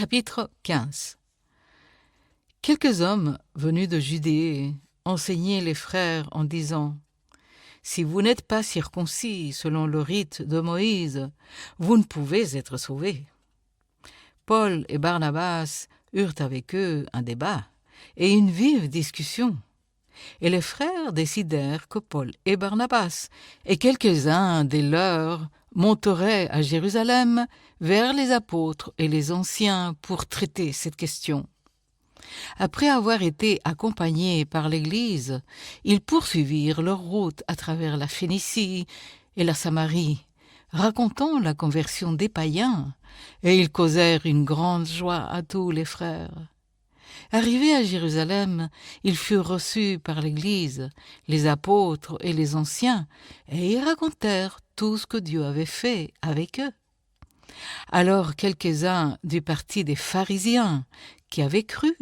Chapitre 15. Quelques hommes venus de Judée enseignaient les frères en disant « Si vous n'êtes pas circoncis selon le rite de Moïse, vous ne pouvez être sauvés. » Paul et Barnabas eurent avec eux un débat et une vive discussion. Et les frères décidèrent que Paul et Barnabas et quelques-uns des leurs monteraient à Jérusalem vers les apôtres et les anciens pour traiter cette question. Après avoir été accompagnés par l'Église, ils poursuivirent leur route à travers la Phénicie et la Samarie, racontant la conversion des païens, et ils causèrent une grande joie à tous les frères. Arrivés à Jérusalem, ils furent reçus par l'Église, les apôtres et les anciens, et ils racontèrent tout ce que Dieu avait fait avec eux. Alors quelques-uns du parti des pharisiens, qui avaient cru,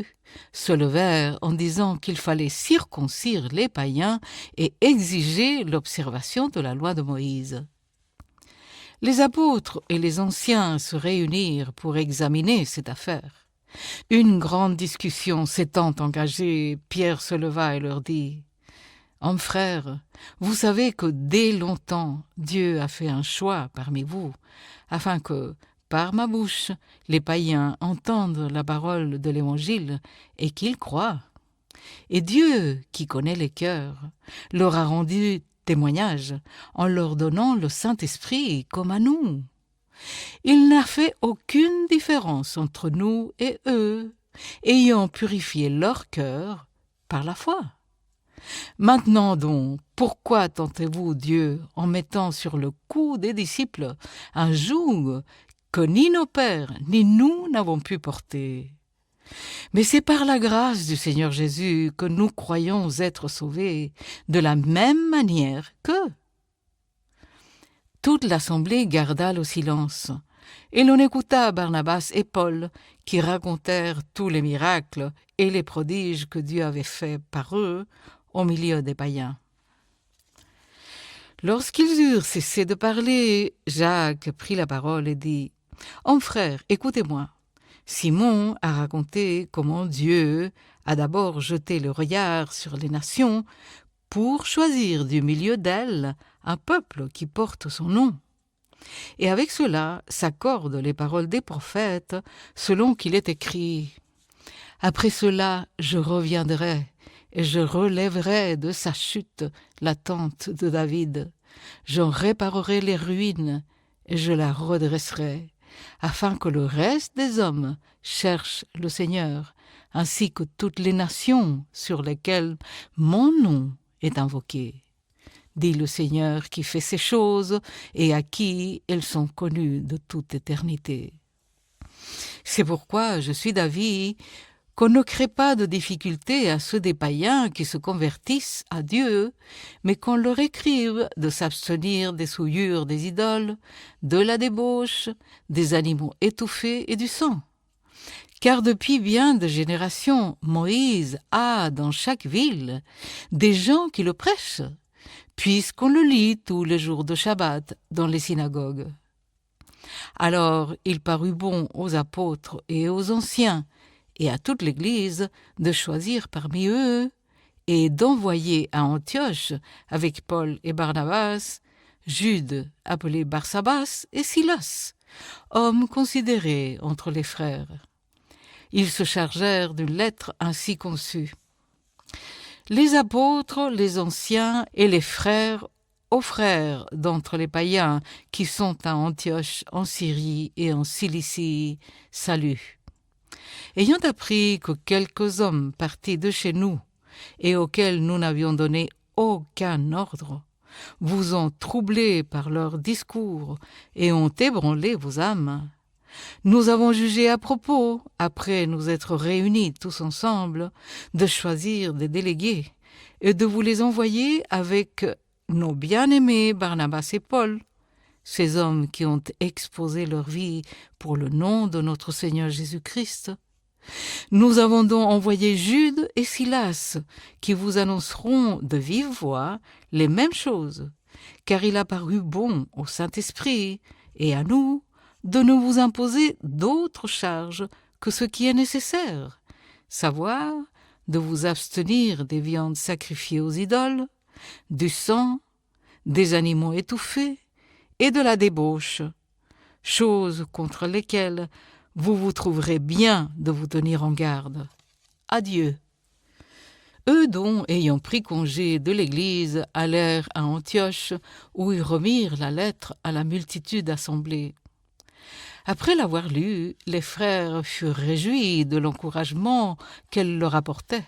se levèrent en disant qu'il fallait circoncire les païens et exiger l'observation de la loi de Moïse. Les apôtres et les anciens se réunirent pour examiner cette affaire. Une grande discussion s'étant engagée, Pierre se leva et leur dit « Hommes frères, vous savez que dès longtemps Dieu a fait un choix parmi vous, afin que, par ma bouche, les païens entendent la parole de l'Évangile et qu'ils croient. Et Dieu, qui connaît les cœurs, leur a rendu témoignage en leur donnant le Saint-Esprit comme à nous. Il n'a fait aucune différence entre nous et eux, ayant purifié leur cœur par la foi. Maintenant donc, pourquoi tentez-vous Dieu en mettant sur le cou des disciples un joug que ni nos pères ni nous n'avons pu porter? Mais c'est par la grâce du Seigneur Jésus que nous croyons être sauvés de la même manière qu'eux. » Toute l'assemblée garda le silence, et l'on écouta Barnabas et Paul, qui racontèrent tous les miracles et les prodiges que Dieu avait faits par eux au milieu des païens. Lorsqu'ils eurent cessé de parler, Jacques prit la parole et dit « Hommes frères, écoutez-moi. Simon a raconté comment Dieu a d'abord jeté le regard sur les nations pour choisir du milieu d'elles un peuple qui porte son nom. Et avec cela s'accordent les paroles des prophètes selon qu'il est écrit « Après cela, je reviendrai et je relèverai de sa chute la tente de David. J'en réparerai les ruines et je la redresserai, afin que le reste des hommes cherche le Seigneur, ainsi que toutes les nations sur lesquelles mon nom est invoqué. Dit le Seigneur qui fait ces choses et à qui elles sont connues de toute éternité. C'est pourquoi je suis d'avis qu'on ne crée pas de difficulté à ceux des païens qui se convertissent à Dieu, mais qu'on leur écrive de s'abstenir des souillures des idoles, de la débauche, des animaux étouffés et du sang. Car depuis bien de générations, Moïse a dans chaque ville des gens qui le prêchent, puisqu'on le lit tous les jours de Shabbat dans les synagogues. Alors il parut bon aux apôtres et aux anciens et à toute l'Église de choisir parmi eux et d'envoyer à Antioche avec Paul et Barnabas, Jude appelé Barsabas et Silas, hommes considérés entre les frères. Ils se chargèrent d'une lettre ainsi conçue. Les apôtres, les anciens et les frères aux frères d'entre les païens qui sont à Antioche, en Syrie et en Cilicie, salut. Ayant appris que quelques hommes partis de chez nous et auxquels nous n'avions donné aucun ordre, vous ont troublé par leurs discours et ont ébranlé vos âmes, nous avons jugé à propos, après nous être réunis tous ensemble, de choisir des délégués et de vous les envoyer avec nos bien-aimés Barnabas et Paul, ces hommes qui ont exposé leur vie pour le nom de notre Seigneur Jésus-Christ. Nous avons donc envoyé Jude et Silas, qui vous annonceront de vive voix les mêmes choses, car il a paru bon au Saint-Esprit et à nous de ne vous imposer d'autres charges que ce qui est nécessaire, savoir de vous abstenir des viandes sacrifiées aux idoles, du sang, des animaux étouffés et de la débauche, choses contre lesquelles vous vous trouverez bien de vous tenir en garde. Adieu. Eux donc, ayant pris congé de l'Église, allèrent à Antioche, où ils remirent la lettre à la multitude assemblée. Après l'avoir lue, les frères furent réjouis de l'encouragement qu'elle leur apportait.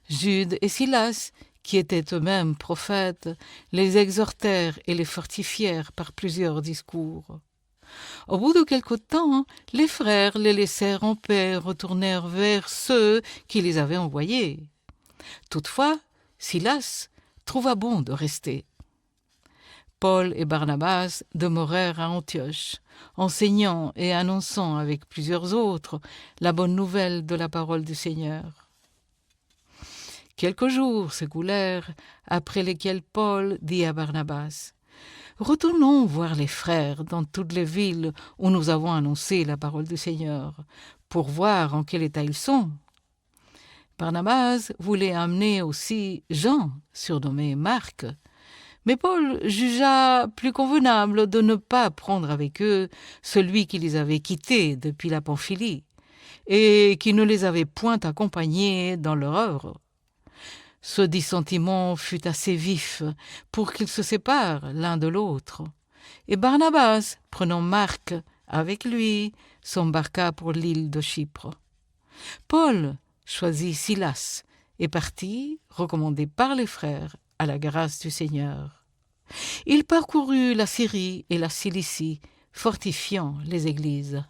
Jude et Silas, qui étaient eux-mêmes prophètes, les exhortèrent et les fortifièrent par plusieurs discours. Au bout de quelque temps, les frères les laissèrent en paix et retournèrent vers ceux qui les avaient envoyés. Toutefois, Silas trouva bon de rester. Paul et Barnabas demeurèrent à Antioche, enseignant et annonçant avec plusieurs autres la bonne nouvelle de la parole du Seigneur. Quelques jours s'écoulèrent, après lesquels Paul dit à Barnabas : « Retournons voir les frères dans toutes les villes où nous avons annoncé la parole du Seigneur, pour voir en quel état ils sont. » Barnabas voulait amener aussi Jean, surnommé Marc, mais Paul jugea plus convenable de ne pas prendre avec eux celui qui les avait quittés depuis la Pamphylie et qui ne les avait point accompagnés dans leur œuvre. Ce dissentiment fut assez vif pour qu'ils se séparent l'un de l'autre, et Barnabas, prenant Marc avec lui, s'embarqua pour l'île de Chypre. Paul choisit Silas et partit, recommandé par les frères, à la grâce du Seigneur. Il parcourut la Syrie et la Cilicie, fortifiant les églises.